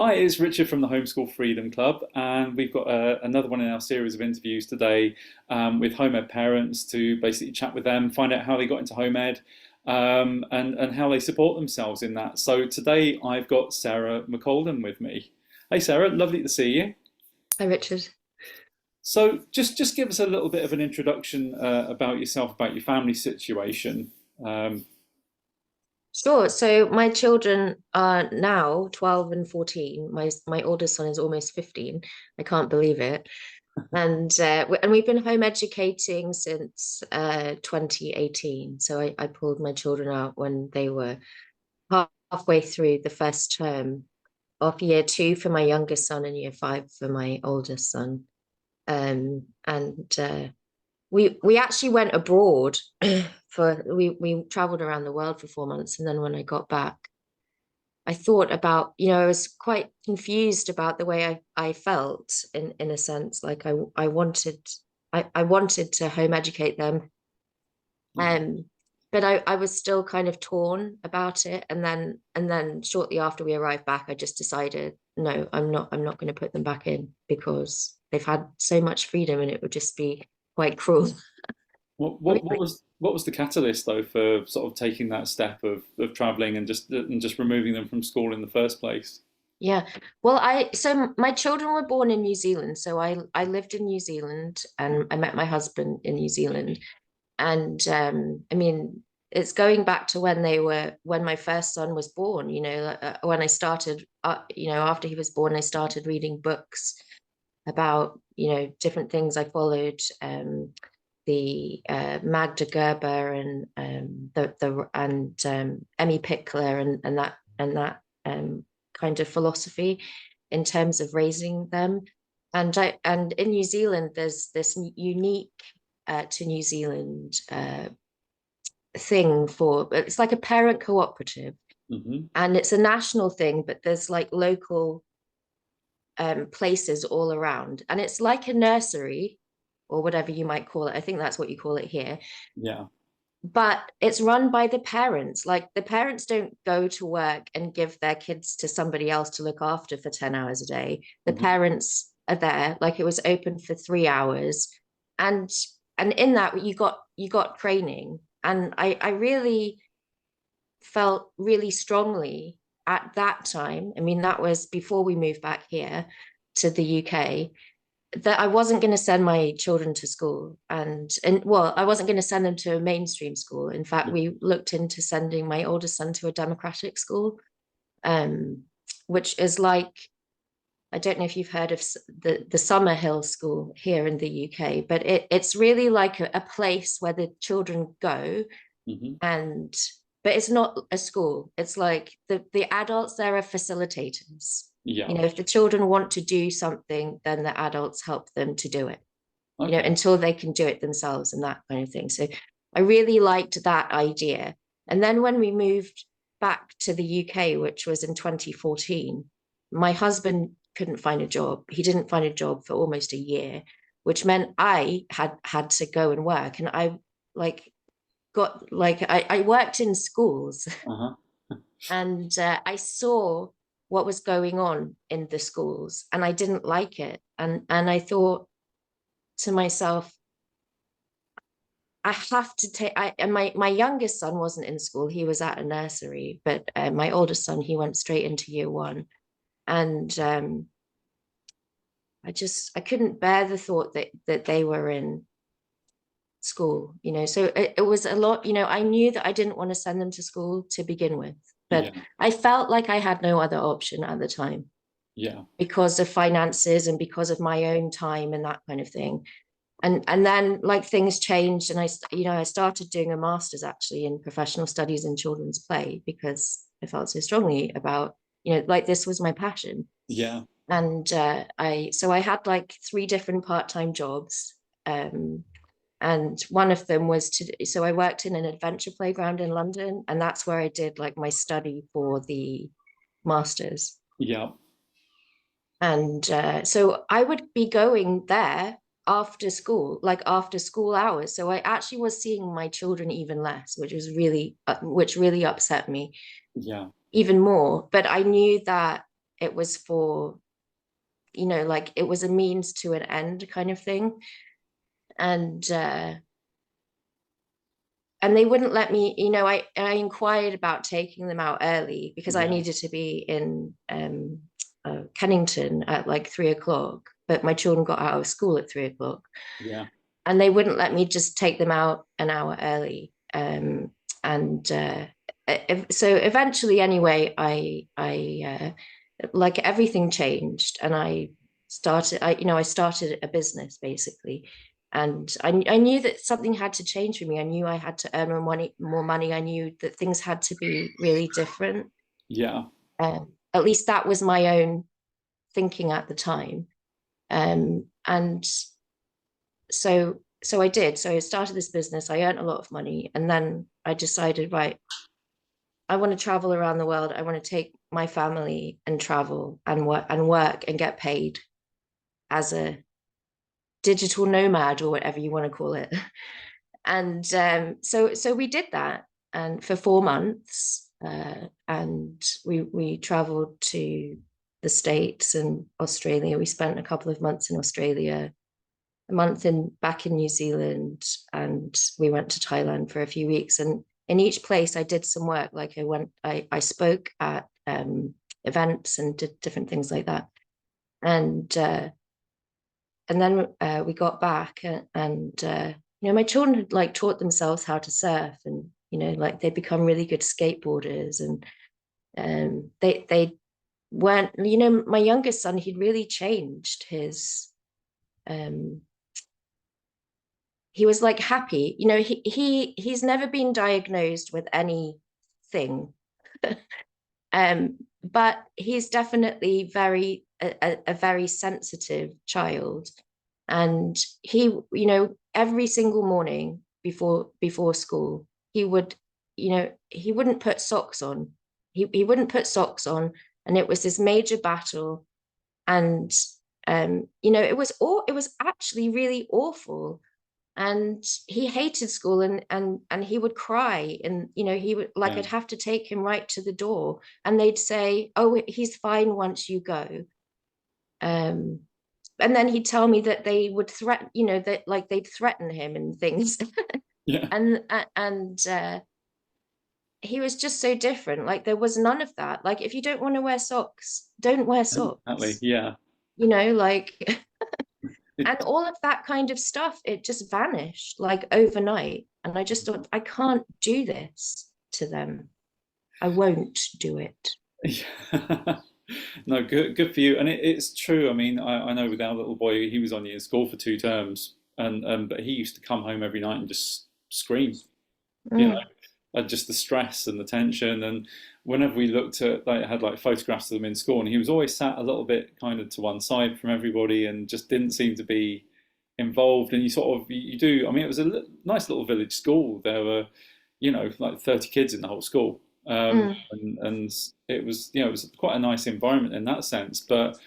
Hi, it's Richard from the Homeschool Freedom Club, and we've got another one in our series of interviews today with home ed parents to basically chat with them, find out how they got into home ed, and how they support themselves in that. So today I've got Sarah McCalden with me. Hey Sarah, lovely to see you. Hi, Richard. So just give us a little bit of an introduction about yourself, about your family situation. Um, Sure. So my children are now 12 and 14. My oldest son is almost 15. I can't believe it. And we've been home educating since 2018. So I pulled my children out when they were halfway through the first term of year two for my youngest son and year five for my oldest son. And we actually went abroad for we traveled around the world for 4 months, and then when I got back, I thought about, I was quite confused about the way I felt in a sense, like I wanted to home educate them. mhm. Um but I was still kind of torn about it. And then shortly after we arrived back, I just decided, no, I'm not going to put them back in because they've had so much freedom and it would just be quite cruel. What was the catalyst though for sort of taking that step of traveling and just removing them from school in the first place? Yeah. Well, so my children were born in New Zealand. So I lived in New Zealand and I met my husband in New Zealand. And I mean, it's going back to when my first son was born, when I started, after he was born, I started reading books about, different things. I followed the Magda Gerber and Emmy Pickler and that kind of philosophy in terms of raising them. And in New Zealand, there's this unique to New Zealand thing for it's like a parent cooperative, Hmm. and it's a national thing, but there's like local places all around, and it's like a nursery or whatever you might call it. I think that's what you call it here, Yeah. but it's run by the parents. Like the parents don't go to work and give their kids to somebody else to look after for 10 hours a day. The Hmm. parents are there, like it was open for 3 hours. And and in that you got training. And I really felt really strongly at that time. I mean, that was before we moved back here to the UK, that I wasn't going to send my children to school, and well, I wasn't going to send them to a mainstream school. In fact, Yeah. we looked into sending my oldest son to a democratic school, um, which is like, I don't know if you've heard of the Summerhill School here in the UK, but it's really like a place where the children go. Hmm. And but it's not a school. It's like the adults there are facilitators. Yeah. If the children want to do something, then the adults help them to do it, Okay. until they can do it themselves and that kind of thing. So I really liked that idea. And then when we moved back to the UK, which was in 2014, my husband couldn't find a job. He didn't find a job for almost a year, which meant I had to go and work. And I like I worked in schools, Uh-huh. and I saw what was going on in the schools, and I didn't like it. And I thought to myself, I have to take. And my youngest son wasn't in school; he was at a nursery. But my oldest son, he went straight into year one, and I couldn't bear the thought that they were in school. So it was a lot. I knew that I didn't want to send them to school to begin with, but Yeah. I felt like I had no other option at the time Yeah. because of finances and because of my own time and that kind of thing. And then like things changed, and I started doing a master's actually in professional studies in children's play because I felt so strongly about, like this was my passion. Yeah. And I had like three different part-time jobs. um, and one of them was so I worked in an adventure playground in London, and that's where I did like my study for the masters. Yeah. And so I would be going there after school, like after school hours. So I actually was seeing my children even less, which really upset me Yeah. even more. But I knew that it was for, like it was a means to an end kind of thing. And and they wouldn't let me, I inquired about taking them out early because I Yeah. needed to be in Kennington at like 3 o'clock, but my children got out of school at 3 o'clock, Yeah. and they wouldn't let me just take them out an hour early. And So eventually, anyway, like everything changed, and I started a business basically, and I knew that something had to change for me. I knew I had to earn more money. I knew that things had to be really different. Yeah. At least that was my own thinking at the time. And so I did. So I started this business. I earned a lot of money, and then I decided, right, I want to travel around the world. I want to take my family and travel and work and get paid as a digital nomad or whatever you want to call it. And so we did that, and for 4 months, and we traveled to the States and Australia. We spent a couple of months in Australia, a month in back in New Zealand, and we went to Thailand for a few weeks. And in each place, I did some work. Like I spoke at events and did different things like that. And then we got back, and my children had like taught themselves how to surf, and like they become really good skateboarders, and they weren't. My youngest son, he'd really changed his. Um, he was like happy. He's never been diagnosed with anything, but he's definitely a very sensitive child. And he, every single morning before school, he would, he wouldn't put socks on. He wouldn't put socks on, and it was this major battle. And it was actually really awful, and he hated school, and he would cry, and he would, like, Yeah. I'd have to take him right to the door, and they'd say, oh, he's fine once you go. um and then he'd tell me that they would threaten, that like they'd threaten him and things. Yeah. And he was just so different. Like there was none of that. Like if you don't want to wear socks, don't wear Exactly. socks, Yeah. like. And It, all of that kind of stuff, it just vanished like overnight. And I just thought, I can't do this to them. I won't do it. yeah. No, good for you. And it's true. I mean, I know with our little boy, he was only in school for 2 terms, and but he used to come home every night and just scream. You know, Mm, just the stress and the tension. And whenever we looked at, like, had like photographs of them in school, and he was always sat a little bit kind of to one side from everybody, and just didn't seem to be involved. And you sort of you do. I mean, it was a nice little village school. There were, like 30 kids in the whole school, mm, and it was, it was quite a nice environment in that sense. But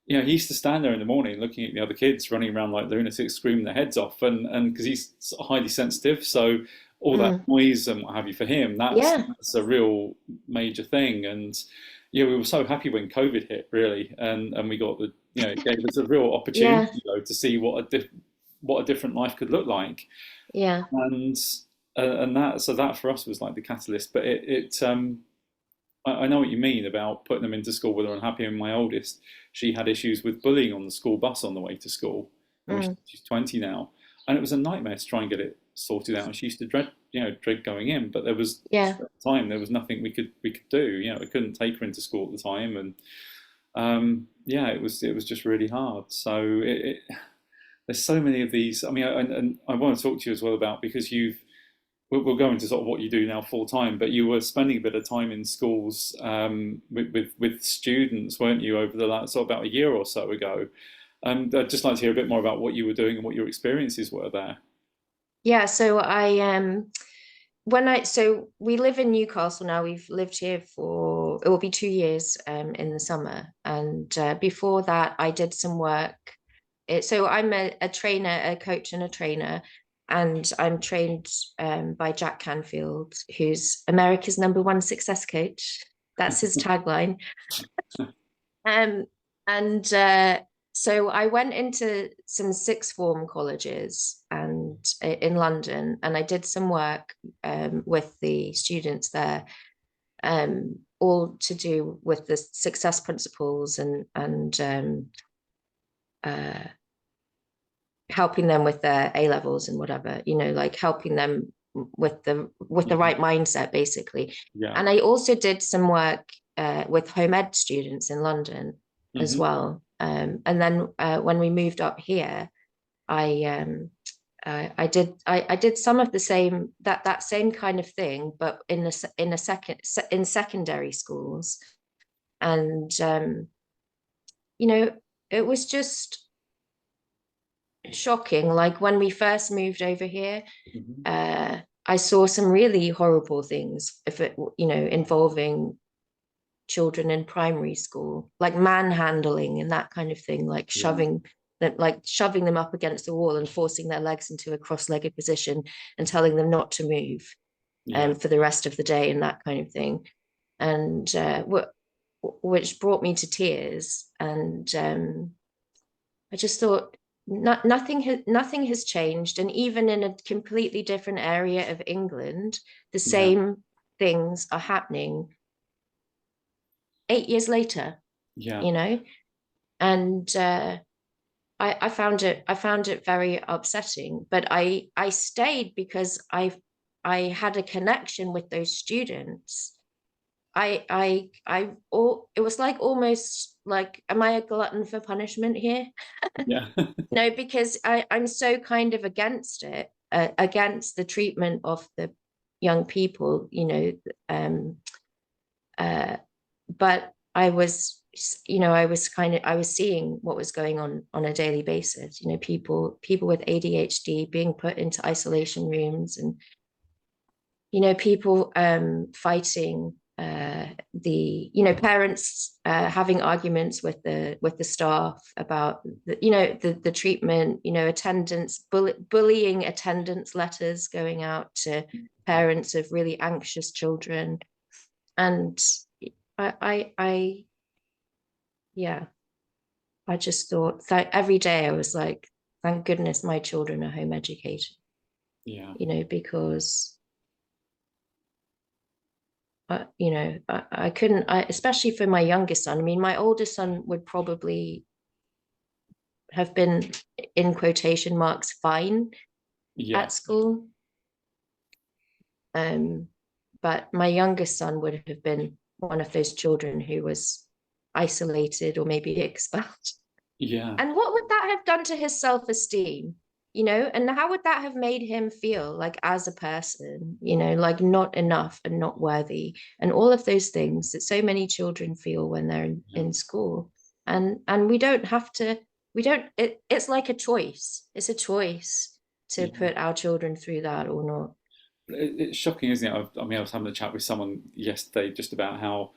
he used to stand there in the morning looking at the other kids running around like lunatics, screaming their heads off, and because he's sort of highly sensitive, so all that mm. noise and what have you, for him, that's Yeah, that's a real major thing. And yeah, we were so happy when COVID hit, really, and we got it gave us a real opportunity, yeah, to see what a different life could look like. yeah, And that for us was like the catalyst. But I know what you mean about putting them into school where they're unhappy. And my oldest, she had issues with bullying on the school bus on the way to school. I mean, mm, she's 20 now, and it was a nightmare to try and get it sorted out. And she used to dread going in. But there was, yeah, at the time, there was nothing we could do. We couldn't take her into school at the time, and yeah, it was just really hard. So there's so many of these. I mean, and I want to talk to you as well about, because we'll go into sort of what you do now full time, but you were spending a bit of time in schools, with students, weren't you, over the last, sort of about a year or so ago? I'd just like to hear a bit more about what you were doing and what your experiences were there. yeah. So so we live in Newcastle now. We've lived here for, it will be 2 years in the summer. And before that, I did some work. So I'm a trainer, a coach, and a trainer, and I'm trained by Jack Canfield, who's America's #1 success coach. That's his tagline. Um, and so I went into some sixth form colleges and in London, and I did some work with the students there, all to do with the success principles and uh, helping them with their A levels and whatever, like helping them with the right Mhm. mindset, basically. Yeah. And I also did some work with home ed students in London as Hmm. well. And then when we moved up here, I I did some of the same that same kind of thing, but in secondary schools, and you know, it was just shocking. Like when we first moved over here, Hmm. I saw some really horrible things, if it, involving children in primary school, like manhandling and that kind of thing, Yeah. like shoving them up against the wall and forcing their legs into a cross-legged position and telling them not to move Yeah. for the rest of the day and that kind of thing. And which brought me to tears. And I just thought nothing has changed. And even in a completely different area of England, the Yeah. same things are happening 8 years later, Yeah. you know? And I found it very upsetting. But I stayed because I had a connection with those students. All it was like almost like, am I a glutton for punishment here? Yeah. No, because I'm so kind of against it, against the treatment of the young people, um, uh, but I was seeing what was going on a daily basis. People with ADHD being put into isolation rooms, and people fighting, parents having arguments with the staff about the treatment, attendance, bullying attendance letters going out to parents of really anxious children. And I yeah, I just thought that every day I was like, thank goodness my children are home educated, Yeah. because I couldn't, especially for my youngest son. I mean, my oldest son would probably have been, in quotation marks, fine Yeah. at school. Um, but my youngest son would have been one of those children who was isolated or maybe expelled. Yeah. And what would that have done to his self-esteem? And how would that have made him feel like as a person, like not enough and not worthy, and all of those things that so many children feel when they're Yeah. in school. And we don't have to, it's like a choice. It's a choice to Yeah. put our children through that or not. It's shocking, isn't it? I mean, I was having a chat with someone yesterday just about how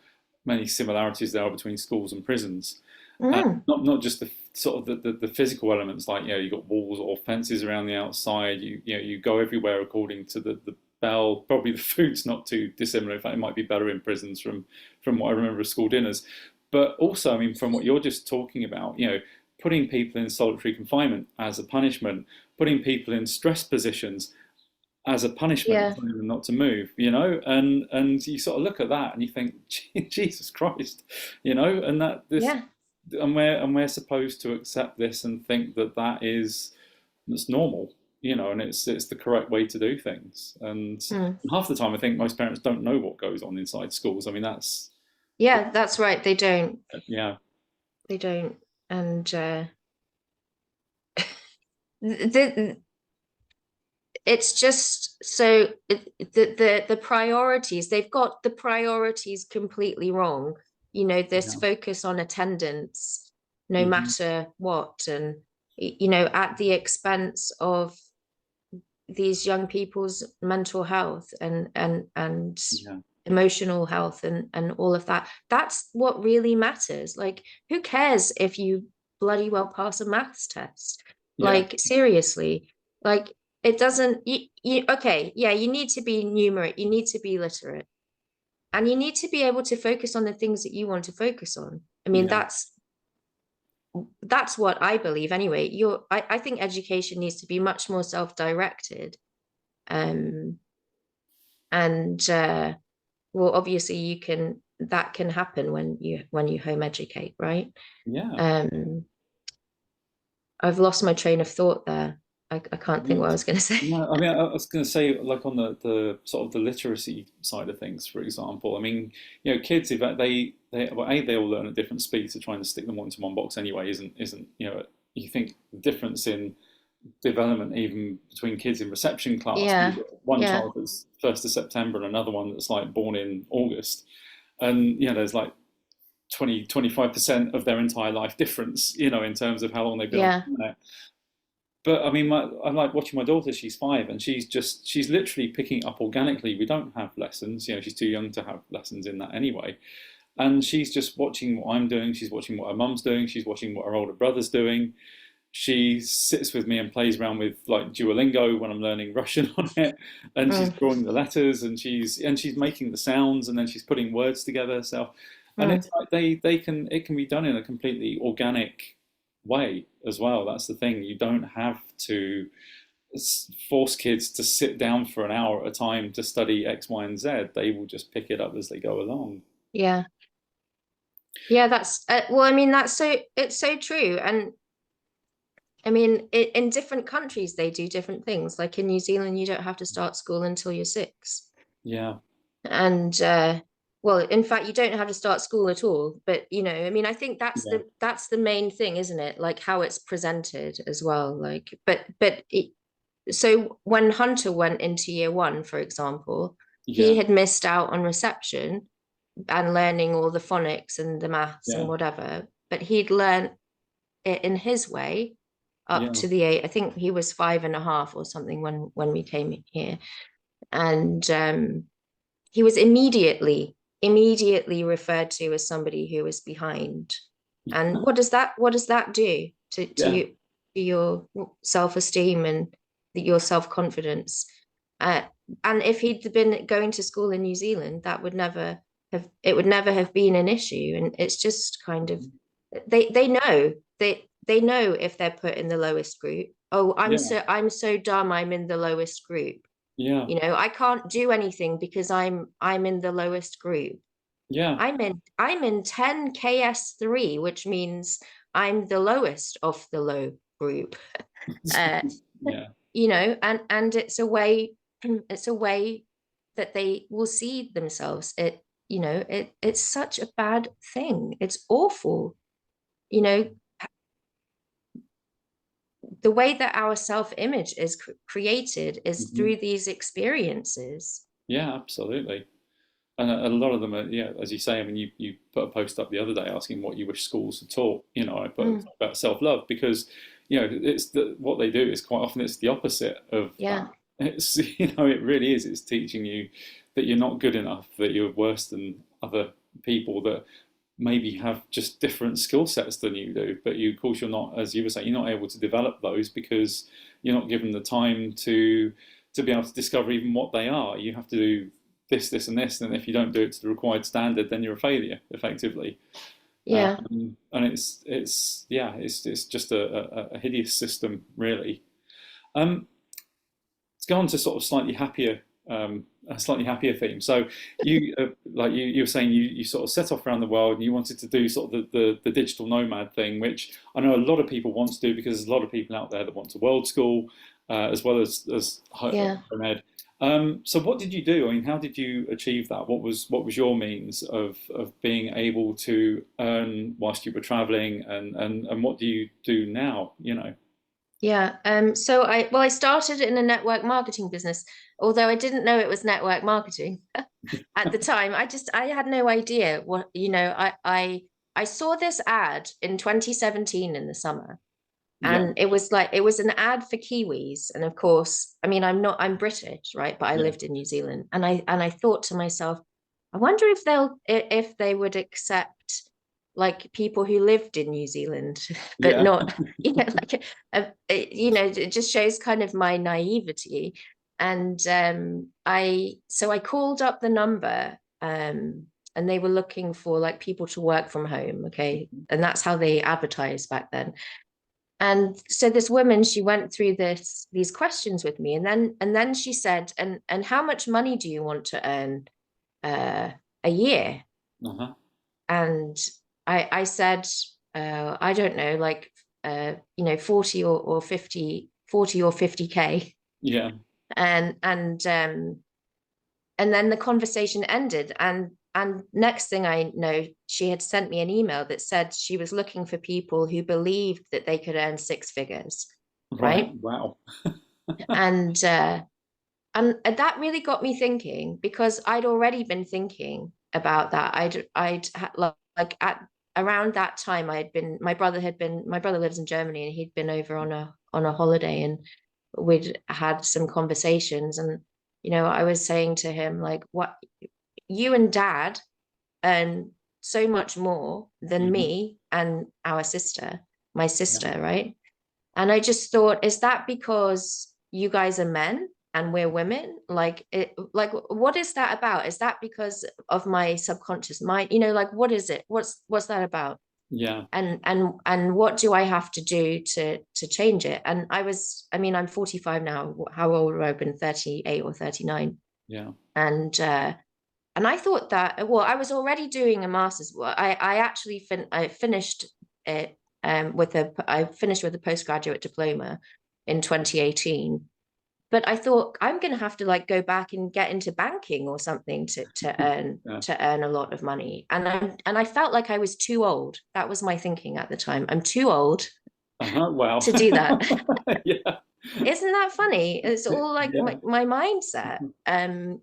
many similarities there are between schools and prisons. Mm, Not just the sort of the physical elements, like you've got walls or fences around the outside. You go everywhere according to the bell. Probably the food's not too dissimilar. In fact, it might be better in prisons from what I remember of school dinners. But also, I mean, from what you're just talking about, putting people in solitary confinement as a punishment, putting people in stress positions as a punishment, yeah, telling them not to move, and you sort of look at that and you think, Jesus Christ, and that this yeah, and we're supposed to accept this and think that that's normal, and it's the correct way to do things. And mm, half the time, I think most parents don't know what goes on inside schools. I mean, that's yeah, that's right. yeah, They don't. And the it's just so the priorities, they've got the priorities completely wrong. This yeah, focus on attendance no hmm, matter what, and at the expense of these young people's mental health and yeah, emotional health and all of that. That's what really matters. Like, who cares if you bloody well pass a maths test? yeah, Like, seriously, like, it doesn't, okay, yeah, you need to be numerate, you need to be literate, and you need to be able to focus on the things that you want to focus on. I mean, Yeah. that's what I believe anyway. I think education needs to be much more self-directed. Um, and well, obviously that can happen when you home educate, right? Yeah. Um, I've lost my train of thought there. I can't think what I was going to say. No, I mean, I was going to say, like on the sort of the literacy side of things, for example. I mean, kids, if they well, they all learn at different speeds. So trying to stick them all into one box anyway isn't you think the difference in development even between kids in reception class. You've Yeah, got one yeah, child that's 1st of September and another one that's like born in August, and there's like 20-25% of their entire life difference, in terms of how long they've been on yeah, the internet. But I mean, I like watching my daughter. She's 5, and she's literally picking it up organically. We don't have lessons. She's too young to have lessons in that anyway. And she's just watching what I'm doing. She's watching what her mum's doing. She's watching what her older brother's doing. She sits with me and plays around with like Duolingo when I'm learning Russian on it, and she's mm, drawing the letters, and she's making the sounds, and then she's putting words together herself. And mm, it's like it can be done in a completely organic way as well. That's the thing. You don't have to force kids to sit down for an hour at a time to study X, Y, and Z. They will just pick it up as they go along. yeah, yeah. That's well, I mean, it's so true. And I mean, in different countries, they do different things. Like in New Zealand, you don't have to start school until you're 6. Yeah, And well, in fact, you don't have to start school at all. But I mean, I think yeah, that's the main thing, isn't it? Like how it's presented as well. Like, so when Hunter went into year 1, for example, he yeah, had missed out on reception and learning all the phonics and the maths and yeah, whatever. But he'd learned it in his way up yeah, to the 8. I think he was 5.5 or something when we came here, and he was immediately referred to as somebody who was behind. And what does that do to yeah, you, to your self-esteem and your self-confidence? uh, and if he'd been going to school in New Zealand, it would never have been an issue. And it's just kind of, they know, they know if they're put in the lowest group. Oh, yeah, I'm so dumb, I'm in the lowest group. yeah, I can't do anything because I'm in the lowest group. yeah, I'm in 10 KS3, which means I'm the lowest of the low group. Uh, yeah, and it's a way that they will see themselves. It's such a bad thing. It's awful. You know, the way that our self-image is created is mhm, through these experiences. yeah, absolutely. And a lot of them are, yeah, as you say. I mean, you put a post up the other day asking what you wish schools had taught. I put Mm, about self love because what they do is quite often it's the opposite of yeah, that. It's it really is. It's teaching you that you're not good enough, that you're worse than other people that maybe have just different skill sets than you do. But of course, you're not, as you were saying, you're not able to develop those because you're not given the time to be able to discover even what they are. You have to do this, and this, and if you don't do it to the required standard, then you're a failure, effectively. yeah, And it's just a hideous system, really. Um, let's go on to sort of a slightly happier theme. So you were saying you sort of set off around the world and you wanted to do sort of the digital nomad thing, which I know a lot of people want to do because there's a lot of people out there that want to world school as well as yeah. home ed. So what did you do? I mean, how did you achieve that? What was your means of being able to earn whilst you were traveling, and what do you do now? Yeah. So I started in a network marketing business, although I didn't know it was network marketing at the time. I had no idea what, I saw this ad in 2017 in the summer, Yeah, and it was an ad for Kiwis. And of course, I mean, I'm British, right? But I yeah, lived in New Zealand, and I thought to myself, I wonder if they would accept like people who lived in New Zealand, but yeah, not, like it just shows kind of my naivety. And I called up the number, and they were looking for like people to work from home. Okay. And that's how they advertised back then. And so this woman, she went through these questions with me, and then she said, and how much money do you want to earn uh, a year? Uh-huh. And I said, I don't know, like 40 or 50, 40 or 50K. Yeah. And and then the conversation ended. And next thing I know, she had sent me an email that said she was looking for people who believed that they could earn six figures, Right. right? Wow. And and that really got me thinking, because I'd already been thinking about that. I'd like at around that time I had been my brother lives in Germany, and he'd been over on a holiday, and we'd had some conversations. And I was saying to him, like, what, you and dad earn so much more than Hmm. me and my Yeah. sister, right? And I just thought, is that because you guys are men and we're women? Like what is that about? Is that because of my subconscious mind? Like, what is it? What's that about? Yeah. And what do I have to do to change it? And I mean, I'm 45 now. How old have I been? 38 or 39. Yeah. And and I thought that, well, I was already doing a master's. Well, I actually I finished it I finished with a postgraduate diploma in 2018. But I thought, I'm going to have to like go back and get into banking or something Yeah. to earn a lot of money. And I felt like I was too old. That was my thinking at the time. I'm too old Uh-huh. Wow. to do that. Yeah. Isn't that funny? It's all like Yeah. my mindset. And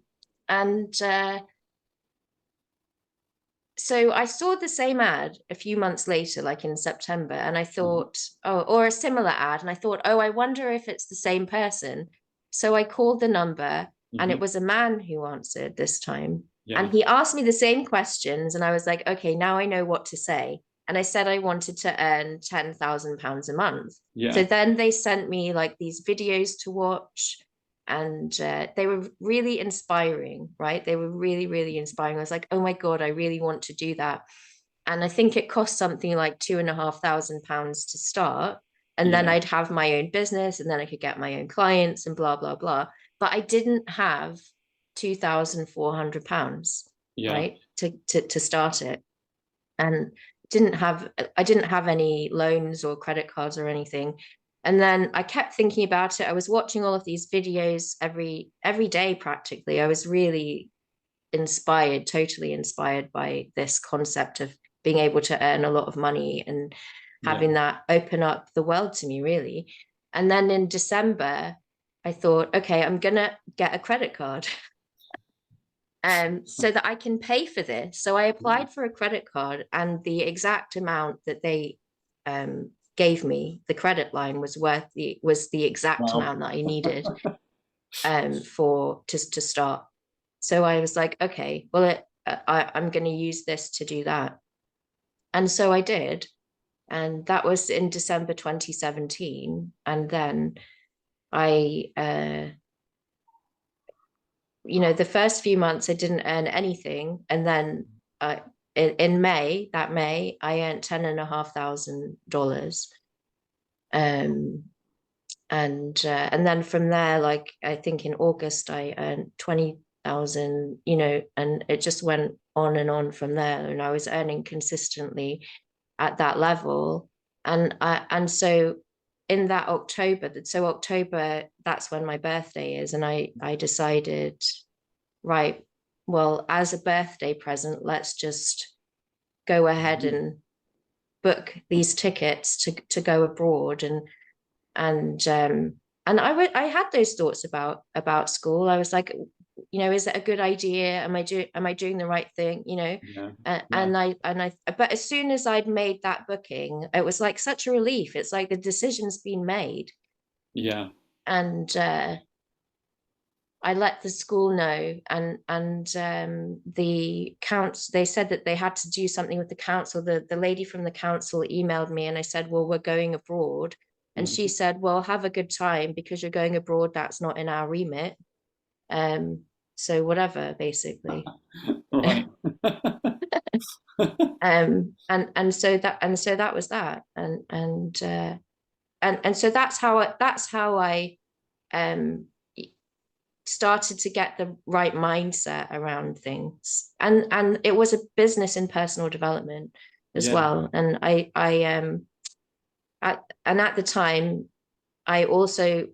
So I saw the same ad a few months later, like in September, and I Uh-huh. thought, oh, or a similar ad, and I thought, oh, I wonder if it's the same person. So I called the number, and it Hmm. was a man who answered this time. Yeah. And he asked me the same questions, and I was like, okay, now I know what to say. And I said I wanted to earn £10,000 a month. So Yeah. then they sent me like these videos to watch, and they were really inspiring, right? They were really, really inspiring. I was like, oh my God, I really want to do that. And I think it cost something like £2,500 to start. And then Yeah. I'd have my own business, and then I could get my own clients and blah, blah, blah. But I didn't have £2,400, Yeah. right? To start it. And I didn't have any loans or credit cards or anything. And then I kept thinking about it. I was watching all of these videos every day practically. I was really inspired, totally inspired by this concept of being able to earn a lot of money and Yeah. having that open up the world to me, really. And then in December, I thought, okay, I'm gonna get a credit card so that I can pay for this. So I Yeah. applied for a credit card, and the exact amount that they gave me, the credit line was the exact Wow. amount that I needed for to start. So I was like, okay, well, I'm going to use this to do that, and so I did, and that was in December 2017, and then I the first few months I didn't earn anything. And then in May, I earned $10,500. Um, and then from there, like I think in August, I earned 20,000, and it just went on and on from there. And I was earning consistently at that level. And so in that October, that's when my birthday is. And I decided, right, well, as a birthday present, let's just go ahead Mhm. and book these tickets to go abroad. And and I had those thoughts about school. I was like, is it a good idea? Am I doing the right thing? Yeah. Yeah. And I but as soon as I'd made that booking, it was like such a relief. It's like the decision's been made. Yeah. And I let the school know, and the council, they said that they had to do something with the council. The lady from the council emailed me, and I said, well, we're going abroad. And she Mhm. said, well, have a good time, because you're going abroad. That's not in our remit. Um, so whatever, basically. Right. And so that was that. And so that's how I um started to get the right mindset around things. And it was a business in personal development as Yeah, well. And at the time I also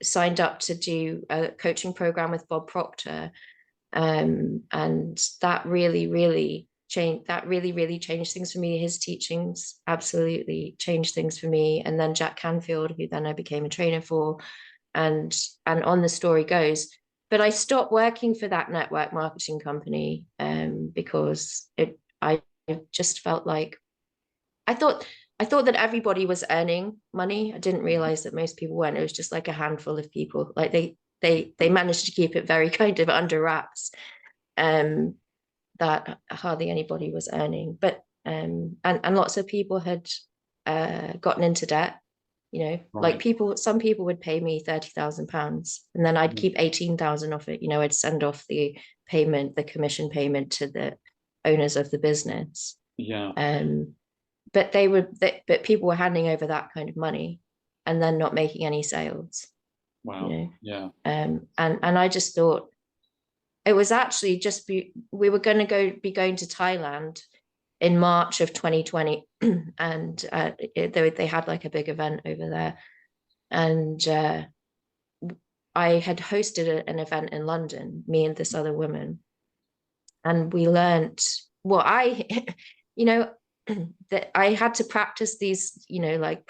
signed up to do a coaching program with Bob Proctor. And that really changed, really changed things for me. His teachings absolutely changed things for me. And then Jack Canfield, who then I became a trainer for, and on the story goes. But I stopped working for that network marketing company because I just felt like I thought I thought that everybody was earning money. I didn't realize that most people weren't. It was just like a handful of people. Like they managed to keep it very kind of under wraps. Um, that hardly anybody was earning, but and lots of people had gotten into debt. Like right. some people would pay me £30,000, and then I'd Yeah, keep 18,000 off it. I'd send off the payment, the commission payment to the owners of the business. yeah. Um, but people were handing over that kind of money and then not making any sales. You Wow. know, Yeah, and I just thought it was actually we were going to be going to Thailand in March of 2020, and they had like a big event over there, and I had hosted an event in London, me and this other woman, and we learned you know, that I had to practice these, like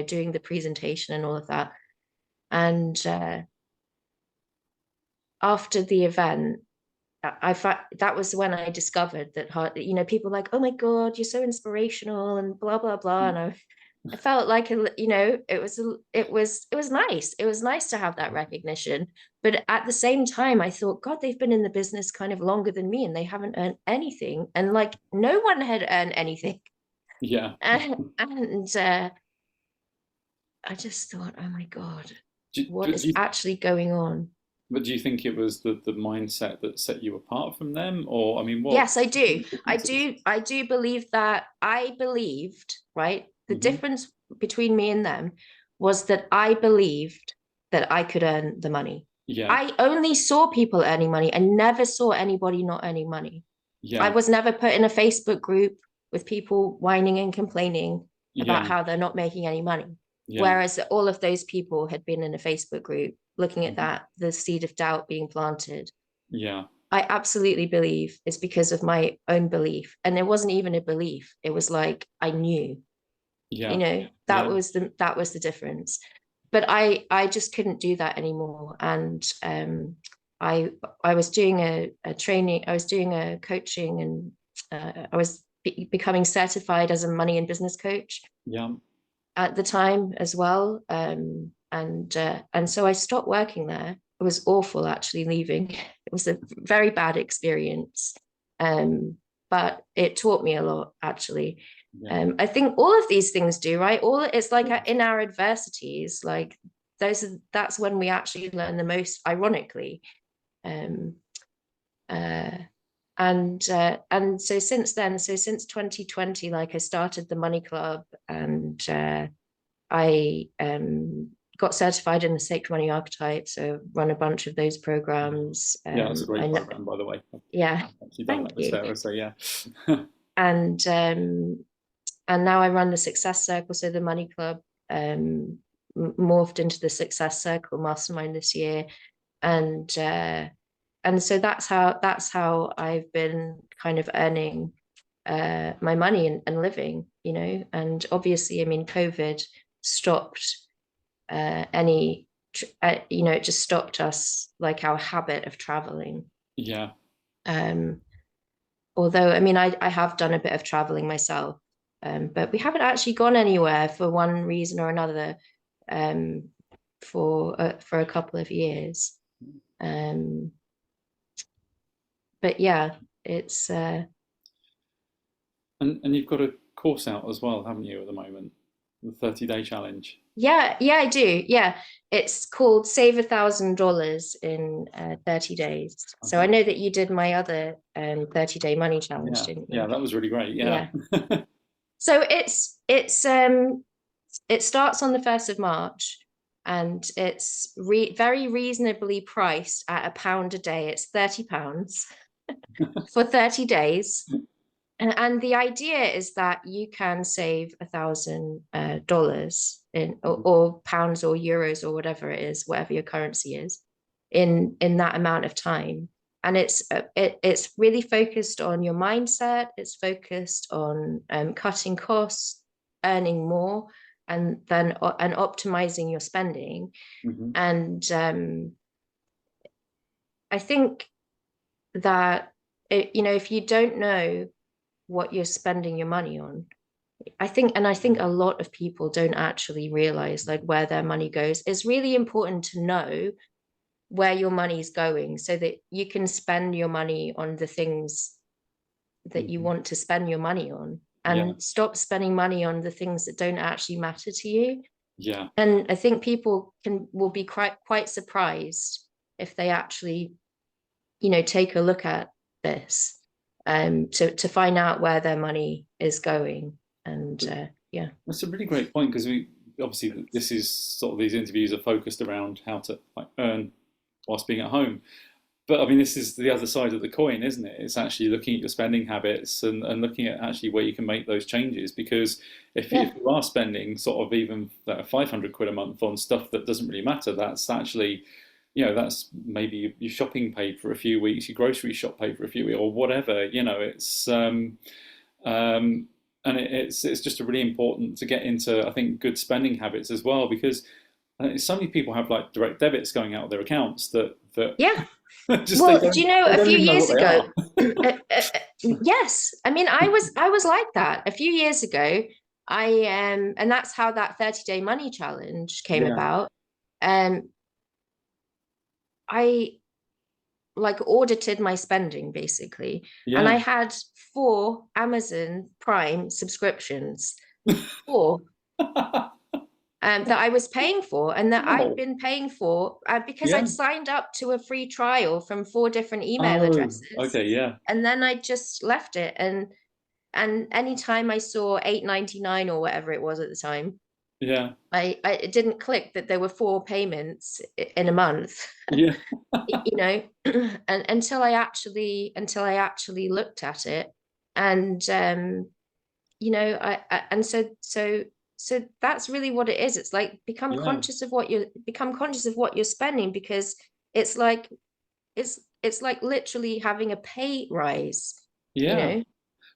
doing the presentation and all of that. And after the event, that was when I discovered that people were like, oh my God, you're so inspirational and blah blah blah. And I felt like it was nice. It was nice to have that recognition. But at the same time, I thought, God, they've been in the business kind of longer than me and they haven't earned anything. And like no one had earned anything. yeah. And I just thought, oh my God, what But is actually going on? do you think it was the mindset that set you apart from them, or I mean, what Yes, I do. I differences? do. I do believe that I believed, right? The Hmm. difference between me and them was that I believed that I could earn the money. Yeah, I only saw people earning money. I never saw anybody not earning money. I yeah, was never put in a Facebook group with people whining and complaining yeah, about how they're not making any money. yeah, Whereas all of those people had been in a Facebook group looking at mhm, that, the seed of doubt being planted. yeah, I absolutely believe it's because of my own belief. And it wasn't even a belief. It was like I knew, yeah, that yeah, was the difference. But I just couldn't do that anymore. And I was doing a training, I was doing a coaching, and I was becoming certified as a money and business coach yeah, at the time as well. And so I stopped working there. It was awful actually leaving. It was a very bad experience. But it taught me a lot actually. yeah, I think all of these things do, right? All it's like yeah, in our adversities, like that's when we actually learn the most, ironically. Um, uh, and so since then, so since 2020, like I started the Money Club, and I got certified in the Sacred Money Archetype, so run a bunch of those yeah. programs. Yeah, that's a I great know, program, by the way. I've yeah, actually done thank that with you. Sarah, so yeah. And now I run the Success Circle, so the Money Club morphed into the Success Circle Mastermind this year, and so that's how I've been kind of earning my money and living, and obviously, I mean, COVID stopped any, it just stopped us, like our habit of traveling. Yeah, Um, Although, I mean, I have done a bit of traveling myself, but we haven't actually gone anywhere for one reason or another um, for a couple of years. Um, but yeah, it's and you've got a course out as well, haven't you, at the moment? the 30-day challenge. Yeah, yeah, I do. Yeah, it's called Save $1,000 in 30 days. So I Okay. know that you did my other 30-day money challenge, Yeah, didn't yeah, you? that was really great. Yeah. Yeah. So it starts on the 1st of March, and it's very reasonably priced at £1 a day. It's £30 for 30 days. And the idea is that you can save $1,000 or pounds or euros or whatever it is, whatever your currency is, in that amount of time. And it's really focused on your mindset. It's focused on cutting costs, earning more, and optimizing your spending. Hmm. And I think that if you don't know what you're spending your money on, I think a lot of people don't actually realize like where their money goes. It's really important to know where your money's going so that you can spend your money on the things that you Hmm. want to spend your money on, Yeah, and stop spending money on the things that don't actually matter to you. yeah, And I think people will be quite surprised if they actually, take a look at this, to find out where their money is going. And yeah. that's a really great point because we obviously this is sort of these interviews are focused around how to like earn whilst being at home. But I mean, this is the other side of the coin, isn't it? It's actually looking at your spending habits and looking at actually where you can make those changes. Because if Yeah. you are spending sort of even 500 quid a month on stuff that doesn't really matter, that's actually, that's maybe your shopping paid for a few weeks, your grocery shop paid for a few weeks, or whatever. Um, and it's just really important to get into, I think, good spending habits as well because so many people have like direct debits going out of their accounts that Yeah. just Well, do you know, they a don't few even know years what they ago, are. yes, I mean, I was like that a few years ago. And that's how that 30-day money challenge came Yeah, about. Um, I like audited my spending basically, and I yeah. had 4 Amazon Prime subscriptions, four, that I was paying for and that I'd Oh, been paying for, because yeah. I'd signed up to a free trial from 4 different email Oh, addresses, okay, yeah, and then I just left it. And anytime I saw 8.99 or whatever it was at the time, yeah, I it didn't click that there were 4 payments in a month, yeah, and until I actually looked at it. And so that's really what it is. It's like yeah, become conscious of what you're spending, because it's like it's like literally having a pay rise, you yeah. know,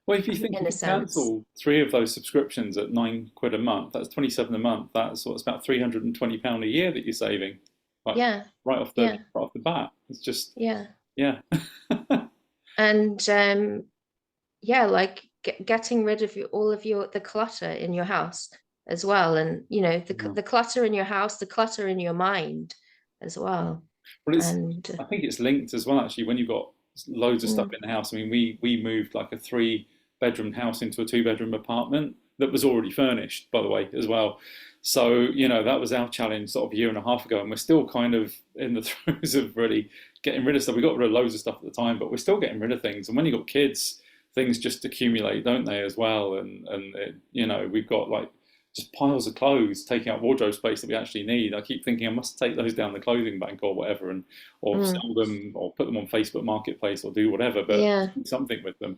Well, if you think in if a you sense. cancel three of those subscriptions at 9 quid a month, that's 27 a month. That's what's about £320 a year that you're saving, like Yeah, right off the yeah, right off the bat. It's just yeah. yeah, And yeah, like getting rid of all of the clutter in your house as well. And yeah. the clutter in your house, the clutter in your mind as well. Well, And I think it's linked as well. Actually, when you've got loads of stuff mm, in the house. I mean, we moved like a three-bedroom house into a two-bedroom apartment that was already furnished, by the way, as well. So that was our challenge sort of a year and a half ago, and we're still kind of in the throes of really getting rid of stuff. We got rid of loads of stuff at the time, but we're still getting rid of things. And when you've got kids, things just accumulate, don't they, as well? And we've got like just piles of clothes taking up wardrobe space that we actually need. I keep thinking I must take those down the clothing bank or whatever, and or mm, sell them or put them on Facebook Marketplace or do whatever, but yeah, do something with them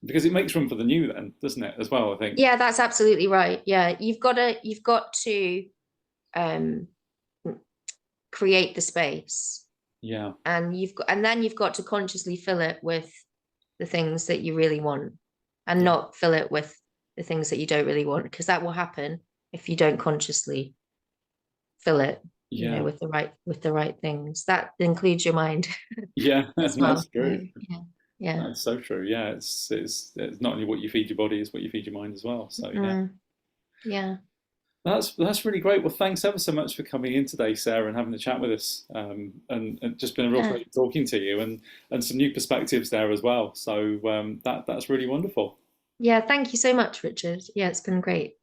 because it makes room for the new, then, doesn't it? As well, I think. yeah, that's absolutely right. Yeah, you've got to um create the space, Yeah, and then you've got to consciously fill it with the things that you really want, and yeah, not fill it with the things that you don't really want, because that will happen if you don't consciously fill it, yeah, with the right things. That includes your mind yeah. as well. That's true. Yeah, yeah. That's so true. Yeah, it's not only what you feed your body, it's what you feed your mind as well. So yeah. Mm, yeah. That's really great. Well, thanks ever so much for coming in today, Sarah, and having a chat with us. And just been a real Yeah. pleasure talking to you, and some new perspectives there as well. So that's really wonderful. Yeah. Thank you so much, Richard. Yeah, it's been great.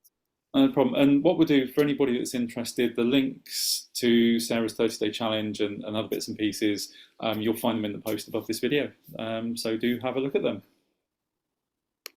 No problem. And what we'll do for anybody that's interested, the links to Sarah's 30-day challenge and other bits and pieces, you'll find them in the post above this video. So do have a look at them.